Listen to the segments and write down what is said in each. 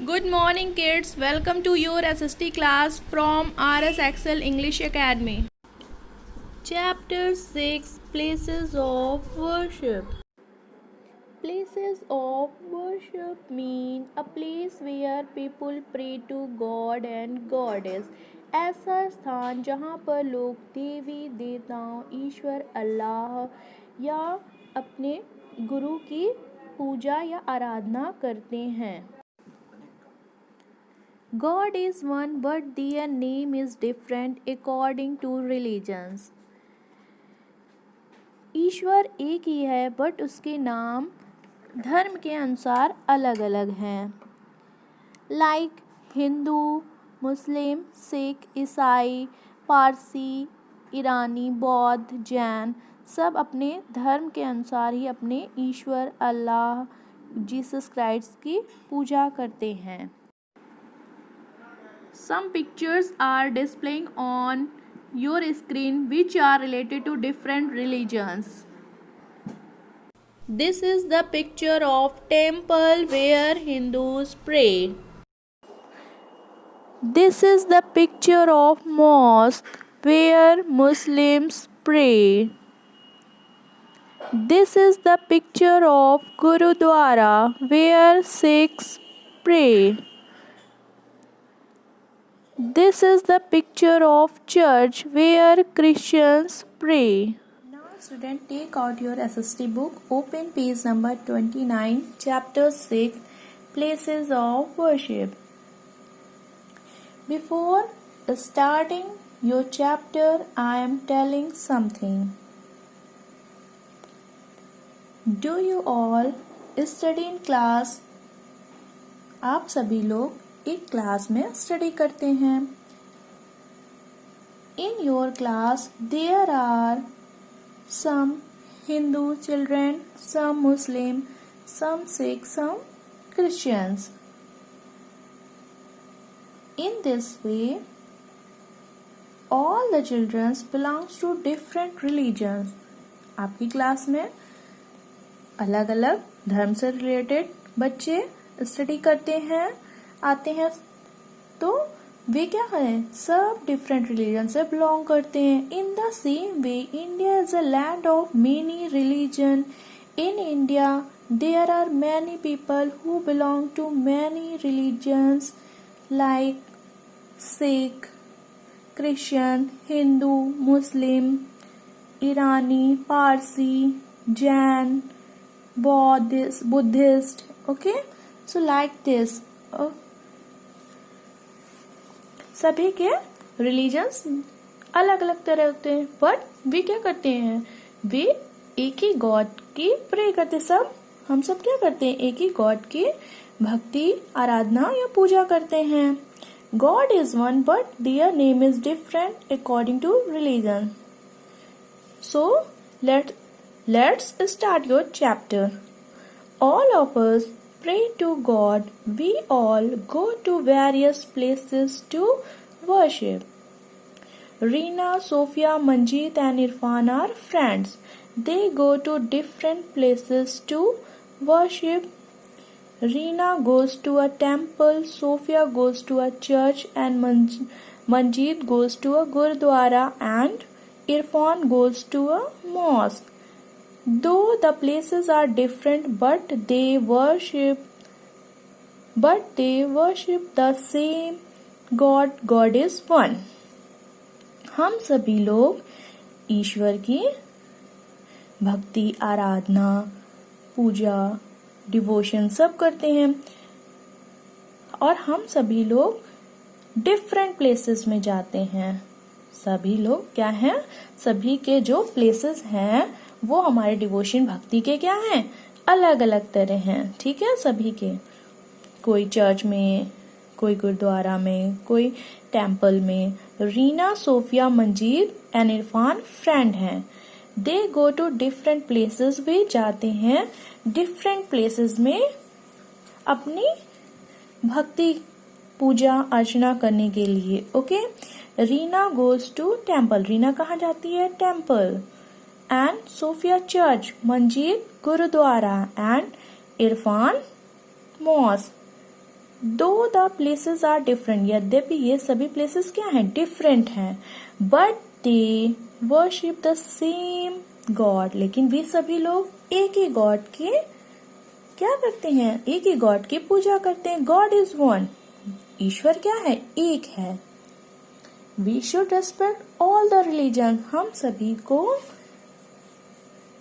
Good morning, kids. Welcome to your SST class from RS Excel English Academy. Chapter 6 Places of Worship. Places of worship mean a place where people pray to God and Goddess. ऐसा स्थान जहाँ पर लोग देवी देवताओं ईश्वर अल्लाह या अपने गुरु की पूजा या आराधना करते हैं. God is one, but their name is different according to religions. ईश्वर एक ही है, बट उसके नाम धर्म के अनुसार अलग अलग हैं. लाइक हिंदू, मुस्लिम, सिख, ईसाई, पारसी, ईरानी, बौद्ध, जैन सब अपने धर्म के अनुसार ही अपने ईश्वर अल्लाह जीसस क्राइस्ट की पूजा करते हैं. Some pictures are displaying on your screen which are related to different religions. This is the picture of temple where Hindus pray. This is the picture of mosque where Muslims pray. This is the picture of Gurudwara where Sikhs pray. This is the picture of church where Christians pray. Now student, take out your SST book, open page number 29, chapter 6, Places of Worship. Before starting your chapter, I am telling something. Do you all study in class? आप सभी लोग एक class में study करते हैं. In your class there are some Hindu children, some Muslim, some Sikh, some Christians. In this way all the childrens belongs to different religions. आपकी class में अलग अलग धर्म से रिलेटेड बच्चे स्टडी करते हैं, आते हैं. तो वे क्या है, सब डिफरेंट रिलीजन से बिलोंग करते हैं. In the same way India is a land of many religion. In India there are many people who belong to many religions like Sikh, Christian, Hindu, Muslim, Irani, Parsi, Jain, Buddhist. Okay, so like this. सभी के religions अलग अलग तरह होते हैं, but वे क्या करते हैं, वे एक ही गॉड की प्रे करते. हम सब क्या करते हैं, एक ही गॉड की भक्ति, आराधना या पूजा करते हैं. God is one, but their name is different according to religion. So let's start your chapter. All of us pray to God. We all go to various places to worship. Reena, Sophia, Manjeet and Irfan are friends. They go to different places to worship. Reena goes to a temple, Sophia goes to a church and Manjeet goes to a gurdwara and Irfan goes to a mosque. Though the places are different, but they worship the same God. God is one. हम सभी लोग ईश्वर की भक्ति, आराधना, पूजा, devotion सब करते हैं. और हम सभी लोग डिफरेंट प्लेसेस में जाते हैं. सभी लोग क्या हैं, सभी के जो प्लेसेस हैं वो हमारे डिवोशन भक्ति के क्या हैं, अलग अलग तरह हैं. ठीक है, सभी के, कोई चर्च में, कोई गुरुद्वारा में, कोई टेम्पल में. Reena, Sophia, Manjeet and Irfan friend हैं. They go to different places. वे जाते हैं डिफरेंट प्लेसेस में अपनी भक्ति, पूजा अर्चना करने के लिए. Okay, Reena goes to temple. Reena कहाँ जाती है, temple. and Sophia Church, Manjeet Gurudwara and Irfan Mosque. Though the places are different, यद्यपि ये सभी प्लेसेस क्या हैं, डिफरेंट हैं, but they worship the same God, लेकिन वे सभी लोग एक ही गॉड के क्या करते हैं, एक ही गॉड की पूजा करते हैं। गॉड इज वन, ईश्वर क्या है, एक है। We should respect all the religion, हम सभी को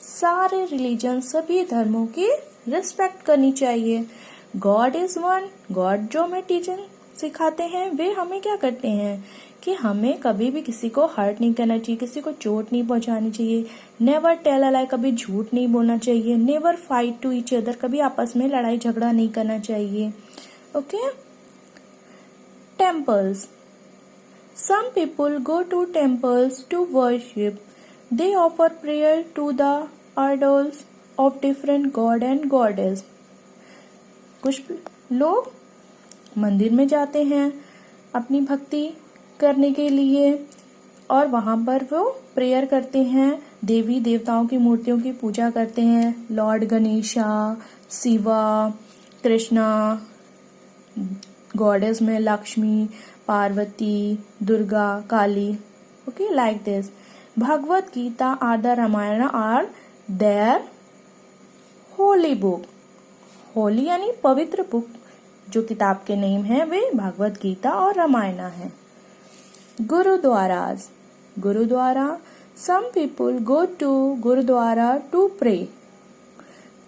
सारे रिलीजन, सभी धर्मों की रिस्पेक्ट करनी चाहिए। गॉड इज वन, गॉड जो हमें टीचिंग सिखाते हैं वे हमें क्या करते हैं कि हमें कभी भी किसी को हर्ट नहीं करना चाहिए, किसी को चोट नहीं पहुंचानी चाहिए, नेवर टेल अ लाई, कभी झूठ नहीं बोलना चाहिए, never fight to each other, कभी आपस में लड़ाई झगड़ा नहीं करना चाहिए। Okay. Temples, some people go to temples to worship, they offer prayer to the idols of different god and goddess. कुछ लोग मंदिर में जाते हैं अपनी भक्ति करने के लिए और वहां पर वो प्रेयर करते हैं, देवी देवताओं की मूर्तियों की पूजा करते हैं, लॉर्ड गणेशा, शिवा, कृष्णा, गॉडेस में Lakshmi, Parvati, Durga, Kali. Okay, like this. Bhagavad Gita are the Ramayana are there holy book, holy यानी पवित्र बुक, जो किताब के नेम है वे भगवत गीता और रामायण है। Gurudwaras, gurudwara, some people go to gurudwara to pray,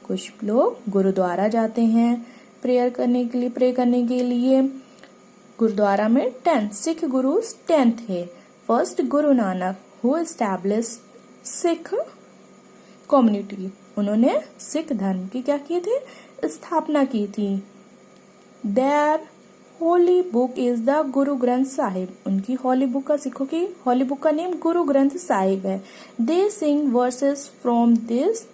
कुछ लोग गुरुद्वारा जाते हैं प्रेयर करने के लिए, प्रे करने के लिए। गुरुद्वारा में 10 सिख गुरु 10 थे। First Guru Nanak who establish Sikh community, उन्होंने सिख धर्म की क्या की थी, स्थापना की थी। Their holy book is the Guru Granth Sahib, उनकी होली बुक का, सिखों की होली बुक का नेम गुरु ग्रंथ साहिब है। They sing verses from this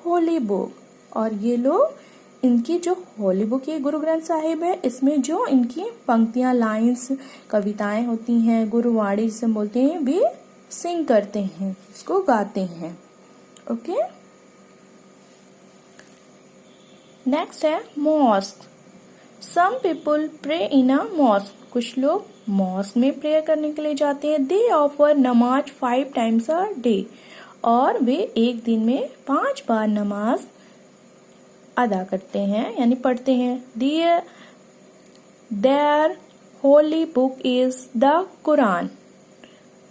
holy book, और ये लोग इनकी जो होली बुक है गुरु ग्रंथ साहिब है, इसमें जो इनकी पंक्तियां, लाइंस, कविताएं होती हैं, गुरुवाणी जिसे बोलते हैं, वे सिंग करते हैं, इसको गाते हैं। ओके। नेक्स्ट है mosque, some people pray in a mosque, कुछ लोग मॉस्क में प्रेयर करने के लिए जाते हैं। दे ऑफर नमाज 5 टाइम्स अ डे, और वे एक दिन में 5 बार नमाज अदा करते हैं यानी पढ़ते हैं। Their holy book is the Quran,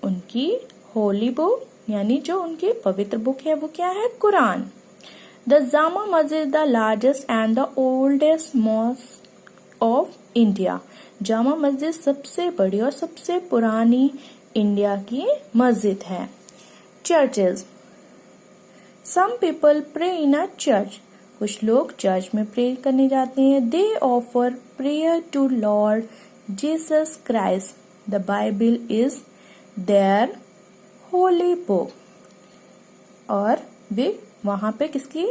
उनकी होली बुक यानी जो उनकी पवित्र बुक है वो क्या है, Quran. The Jama Masjid the largest and the oldest mosque of India, Jama Masjid सबसे बड़ी और सबसे पुरानी इंडिया की मस्जिद है। Churches, some people pray in a church, कुछ लोग चर्च में प्रे करने जाते हैं। They offer prayer to Lord Jesus Christ, the Bible is their holy book, और वे वहां पे किसकी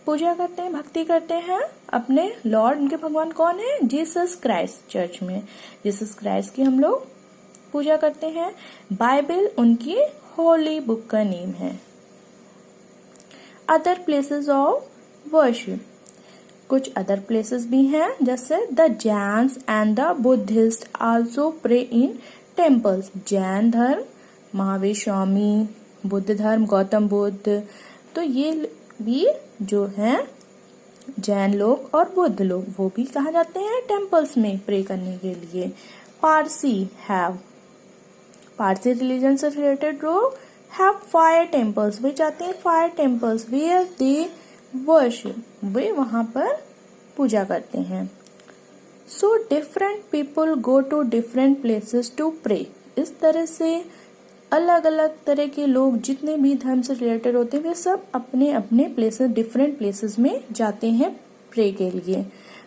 पूजा करते हैं, भक्ति करते हैं, अपने लॉर्ड, उनके भगवान कौन है, जीसस क्राइस्ट। चर्च में जीसस क्राइस्ट की हम लोग पूजा करते हैं। बाइबल उनकी होली बुक का नेम है। अदर प्लेसेस ऑफ वर्शिप, कुछ अदर प्लेसेस भी हैं, जैसे the Jains and the Buddhist also pray in temples, Jain धर्म, महावीर स्वामी, बुद्ध धर्म, गौतम बुद्ध, तो ये भी जो हैं जैन लोग और बुद्ध लोग, वो भी कहा जाते हैं टेम्पल्स में प्रे करने के लिए। पारसी हैव, पारसी रिलीजन से रिलेटेड लोग हैव 5 टेम्पल्स, वे जाते हैं 5 टेम्पल्स वेयर दे वर्शिप, वे वहां पर पूजा करते हैं। So different people go to different places to pray, इस तरह से अलग अलग तरह के लोग जितने भी धर्म से रिलेटेड होते हैं वे सब अपने अपने प्लेसेस, डिफरेंट प्लेसेस में जाते हैं प्रे के लिए।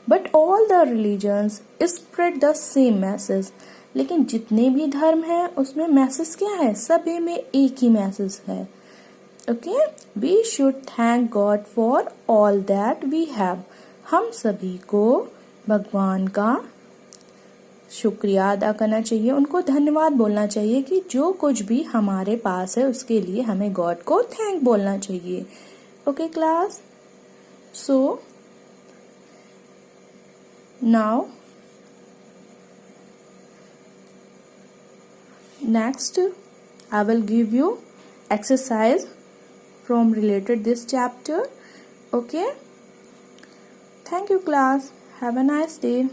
But all the religions spread the same message, लेकिन जितने भी धर्म हैं उसमें मैसेज क्या है, सभी में एक ही मैसेज है। Okay, we should thank God for all that we have, हम सभी को भगवान का शुक्रिया अदा करना चाहिए, उनको धन्यवाद बोलना चाहिए कि जो कुछ भी हमारे पास है उसके लिए हमें गॉड को थैंक बोलना चाहिए। Okay class, so Now next I will give you exercise from related this chapter. Okay, thank you class, have a nice day.